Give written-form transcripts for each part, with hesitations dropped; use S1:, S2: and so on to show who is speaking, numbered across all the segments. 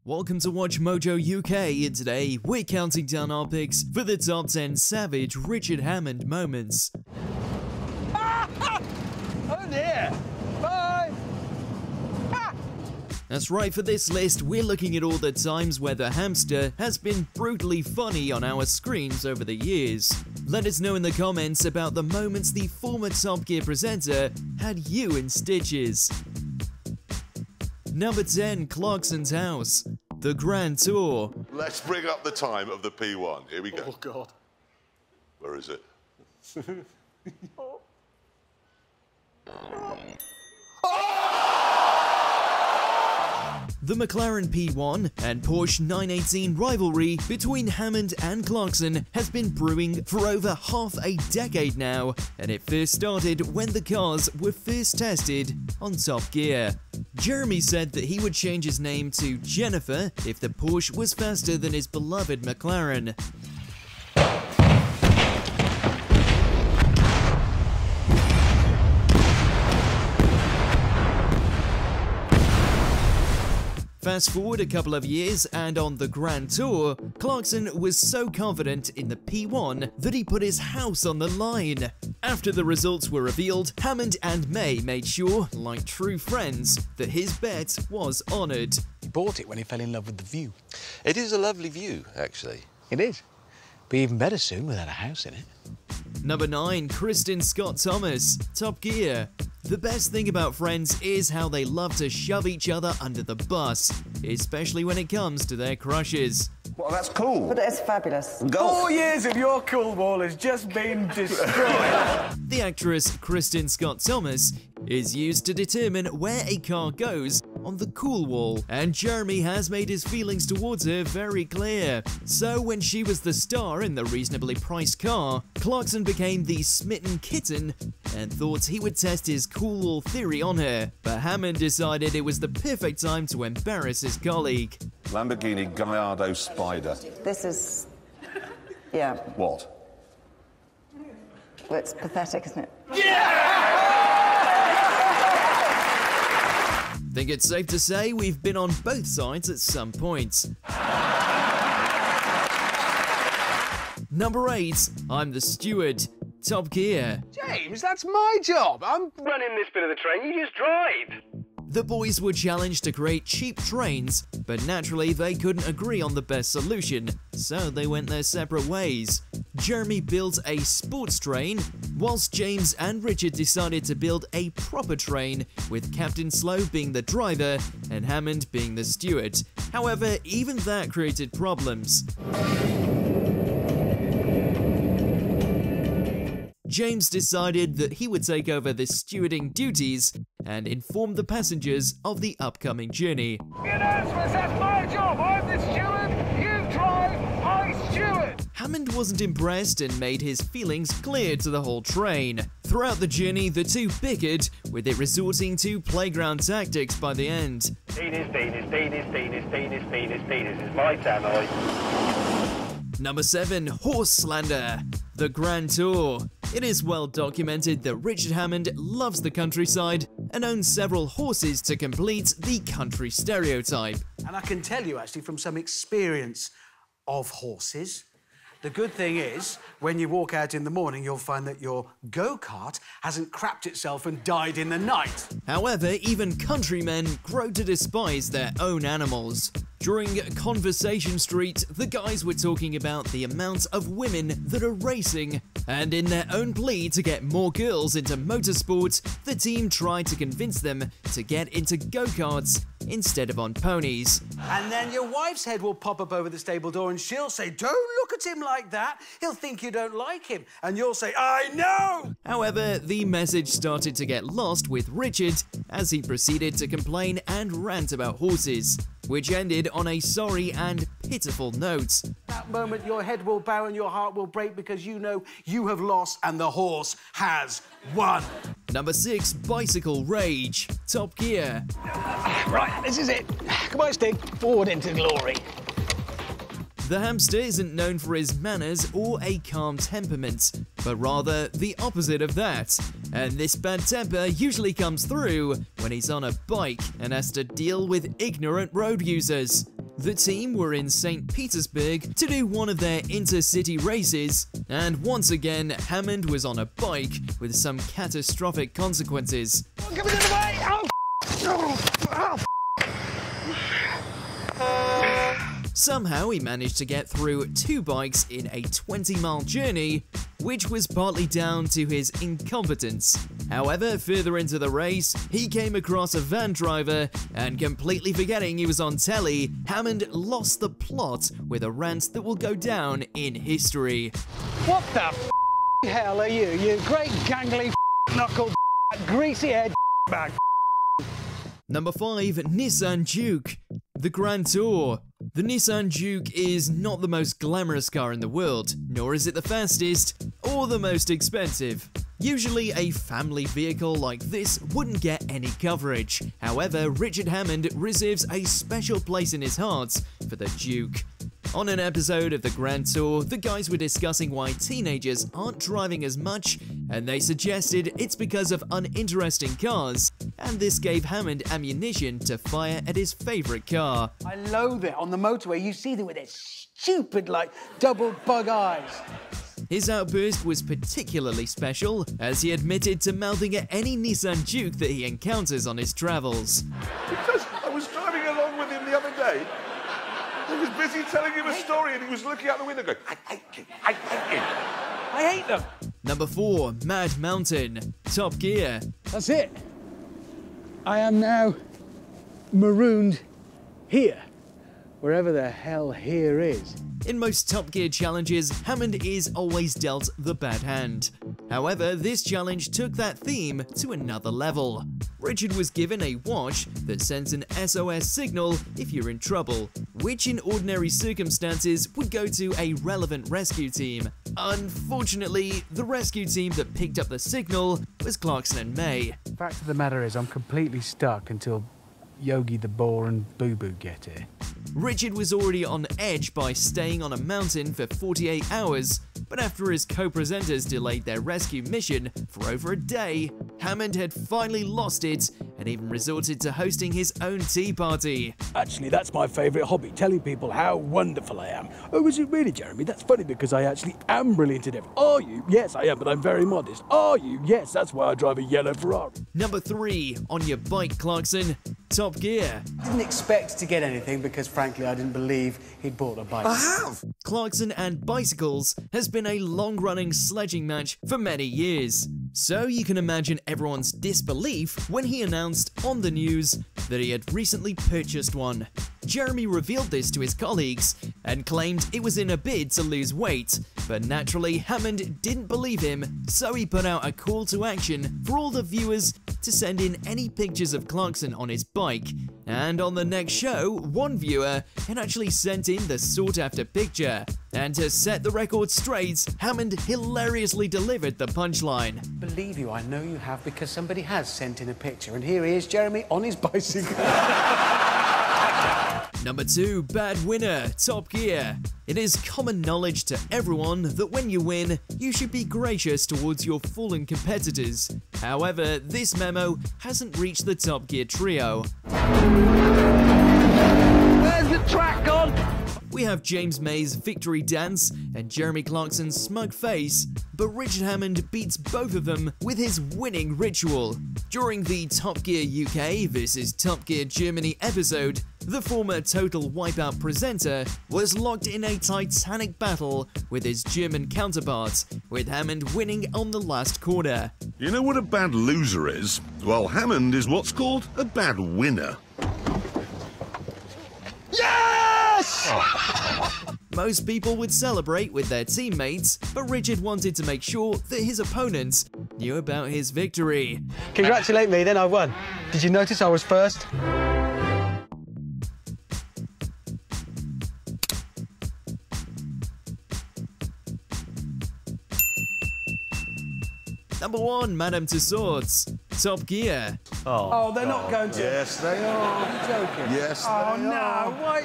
S1: Welcome to WatchMojo UK, and today we're counting down our picks for the top 10 savage Richard Hammond moments.
S2: Oh dear! Bye!
S1: That's right, for this list we're looking at all the times where the hamster has been brutally funny on our screens over the years. Let us know in the comments about the moments the former Top Gear presenter had you in stitches. Number 10, Clarkson's house. The Grand Tour.
S3: Let's bring up the time of the P1. Here we go.
S2: Oh, God.
S3: Where is it?
S1: The McLaren P1 and Porsche 918 rivalry between Hammond and Clarkson has been brewing for over half a decade now, and it first started when the cars were first tested on Top Gear. Jeremy said that he would change his name to Jennifer if the Porsche was faster than his beloved McLaren. Fast forward a couple of years, and on the Grand Tour, Clarkson was so confident in the P1 that he put his house on the line. After the results were revealed, Hammond and May made sure, like true friends, that his bet was honoured.
S4: He bought it when he fell in love with the view.
S5: It is a lovely view, actually.
S4: It is. Be even better soon without a house in it.
S1: Number 9, Kristen Scott Thomas, Top Gear. The best thing about Friends is how they love to shove each other under the bus, especially when it comes to their crushes.
S6: Well, that's cool.
S7: But it's fabulous.
S6: Golf.
S2: 4 years of your cool wall has just been destroyed.
S1: The actress Kristen Scott Thomas is used to determine where a car goes on the cool wall, and Jeremy has made his feelings towards her very clear. So when she was the star in the reasonably priced car, Clarkson became the smitten kitten and thought he would test his cool wall theory on her, but Hammond decided it was the perfect time to embarrass his colleague.
S6: Lamborghini Gallardo Spider.
S7: This is... yeah.
S6: What?
S7: Well, it's pathetic, isn't it?
S1: Think it's safe to say we've been on both sides at some point. Number 8, I'm the steward, Top Gear.
S2: James, that's my job. I'm running this bit of the train. You just drive.
S1: The boys were challenged to create cheap trains, but naturally they couldn't agree on the best solution, so they went their separate ways. Jeremy built a sports train, whilst James and Richard decided to build a proper train, with Captain Slow being the driver and Hammond being the steward. However, even that created problems. James decided that he would take over the stewarding duties and inform the passengers of the upcoming journey.
S2: The announcements, that's my job. I'm the steward. You drive, I steward.
S1: Hammond wasn't impressed and made his feelings clear to the whole train. Throughout the journey, the two bickered, with it resorting to playground tactics by the end.
S2: Penis is my tannoy.
S1: Number 7, horse slander, the Grand Tour. It is well documented that Richard Hammond loves the countryside and owns several horses to complete the country stereotype.
S4: And I can tell you, actually, from some experience of horses, the good thing is, when you walk out in the morning, you'll find that your go-kart hasn't crapped itself and died in the night.
S1: However, even countrymen grow to despise their own animals. During Conversation Street, the guys were talking about the amount of women that are racing, and in their own plea to get more girls into motorsport, the team tried to convince them to get into go-karts instead of on ponies.
S4: And then your wife's head will pop up over the stable door and she'll say, "Don't look at him like that. He'll think you don't like him." And you'll say, "I know!"
S1: However, the message started to get lost with Richard as he proceeded to complain and rant about horses, which ended on a sorry and pitiful note.
S4: That moment your head will bow and your heart will break because you know you have lost and the horse has won.
S1: Number 6, bicycle rage, Top Gear.
S4: Right, this is it. Come on, Stig. Forward into glory.
S1: The hamster isn't known for his manners or a calm temperament, but rather the opposite of that. And this bad temper usually comes through when he's on a bike and has to deal with ignorant road users. The team were in St. Petersburg to do one of their intercity races, and once again, Hammond was on a bike with some catastrophic consequences.
S2: Get me in the way!
S1: Somehow he managed to get through 2 bikes in a 20-mile journey, which was partly down to his incompetence. However, further into the race, he came across a van driver, and completely forgetting he was on telly, Hammond lost the plot with a rant that will go down in history.
S2: What the hell are you? You great gangly knuckled greasy-head bag.
S1: Number 5. Nissan Juke. The Grand Tour. The Nissan Juke is not the most glamorous car in the world, nor is it the fastest or the most expensive. Usually a family vehicle like this wouldn't get any coverage. However, Richard Hammond reserves a special place in his heart for the Juke. On an episode of the Grand Tour, the guys were discussing why teenagers aren't driving as much, and they suggested it's because of uninteresting cars, and this gave Hammond ammunition to fire at his favourite car.
S4: I loathe it. On the motorway, you see them with their stupid, double bug eyes.
S1: His outburst was particularly special, as he admitted to mouthing at any Nissan Juke that he encounters on his travels.
S3: Because I was driving along with him the other day. I was busy telling him a story and he was looking out the window going, I hate you, I hate you.
S4: I hate them.
S1: Number 4. Mad Mountain. Top Gear.
S8: That's it. I am now marooned here, wherever the hell here is.
S1: In most Top Gear challenges, Hammond is always dealt the bad hand. However, this challenge took that theme to another level. Richard was given a watch that sends an SOS signal if you're in trouble, which in ordinary circumstances would go to a relevant rescue team. Unfortunately, the rescue team that picked up the signal was Clarkson and May.
S4: Fact of the matter is, I'm completely stuck until Yogi the Boar and Boo Boo get here.
S1: Richard was already on edge by staying on a mountain for 48 hours, but after his co-presenters delayed their rescue mission for over a day, Hammond had finally lost it and even resorted to hosting his own tea party.
S8: Actually, that's my favourite hobby, telling people how wonderful I am. Oh, is it really, Jeremy? That's funny because I actually am brilliant at everything. Are you? Yes, I am, but I'm very modest. Are you? Yes, that's why I drive a yellow Ferrari.
S1: Number 3. On your bike, Clarkson. Top Gear.
S4: I didn't expect to get anything because, frankly, I didn't believe he'd bought a bike.
S1: Clarkson and Bicycles has been a long-running sledging match for many years. So you can imagine everyone's disbelief when he announced on the news that he had recently purchased one. Jeremy revealed this to his colleagues and claimed it was in a bid to lose weight, but naturally Hammond didn't believe him, so he put out a call to action for all the viewers to send in any pictures of Clarkson on his bike. And on the next show, one viewer had actually sent in the sought-after picture. And to set the record straight, Hammond hilariously delivered the punchline.
S4: Believe you, I know you have, because somebody has sent in a picture, and here he is, Jeremy, on his bicycle.
S1: Number 2. Bad Winner. Top Gear. It is common knowledge to everyone that when you win, you should be gracious towards your fallen competitors. However, this memo hasn't reached the Top Gear trio.
S2: Where's the track gone?
S1: We have James May's victory dance and Jeremy Clarkson's smug face, but Richard Hammond beats both of them with his winning ritual. During the Top Gear UK vs Top Gear Germany episode, the former Total Wipeout presenter was locked in a titanic battle with his German counterpart, with Hammond winning on the last corner.
S6: You know what a bad loser is? Well, Hammond is what's called a bad winner.
S1: Most people would celebrate with their teammates, but Richard wanted to make sure that his opponents knew about his victory.
S4: Congratulate me, then I won. Did you notice I was first?
S1: Number 1. Madame Tussauds. Top Gear.
S4: Oh, they're not going to.
S3: Yes, they are.
S4: You're joking.
S3: Yes,
S4: Oh,
S3: they
S4: no,
S3: are.
S4: why?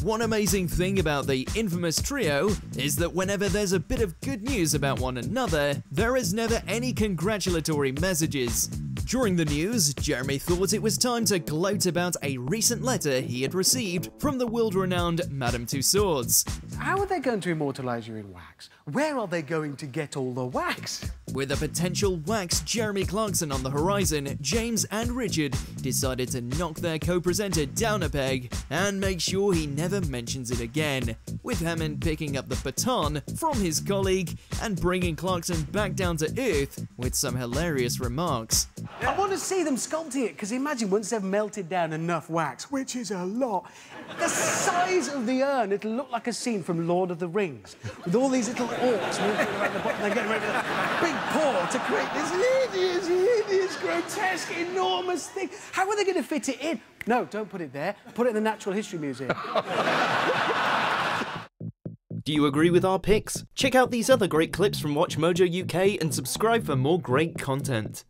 S1: One amazing thing about the infamous trio is that whenever there's a bit of good news about one another, there is never any congratulatory messages. During the news, Jeremy thought it was time to gloat about a recent letter he had received from the world-renowned Madame Tussauds.
S4: How are they going to immortalise you in wax? Where are they going to get all the wax?
S1: With a potential wax Jeremy Clarkson on the horizon, James and Richard decided to knock their co-presenter down a peg and make sure he never mentions it again, with Hammond picking up the baton from his colleague and bringing Clarkson back down to earth with some hilarious remarks.
S4: I want to see them sculpting it, because imagine once they've melted down enough wax, which is a lot, the size of the urn, it'll look like a scene from Lord of the Rings, with all these little orcs walking around the bottom, they're getting ready for that big pour to create this hideous, grotesque, enormous thing. How are they going to fit it in? No, don't put it there. Put it in the Natural History Museum.
S9: Do you agree with our picks? Check out these other great clips from WatchMojo UK and subscribe for more great content.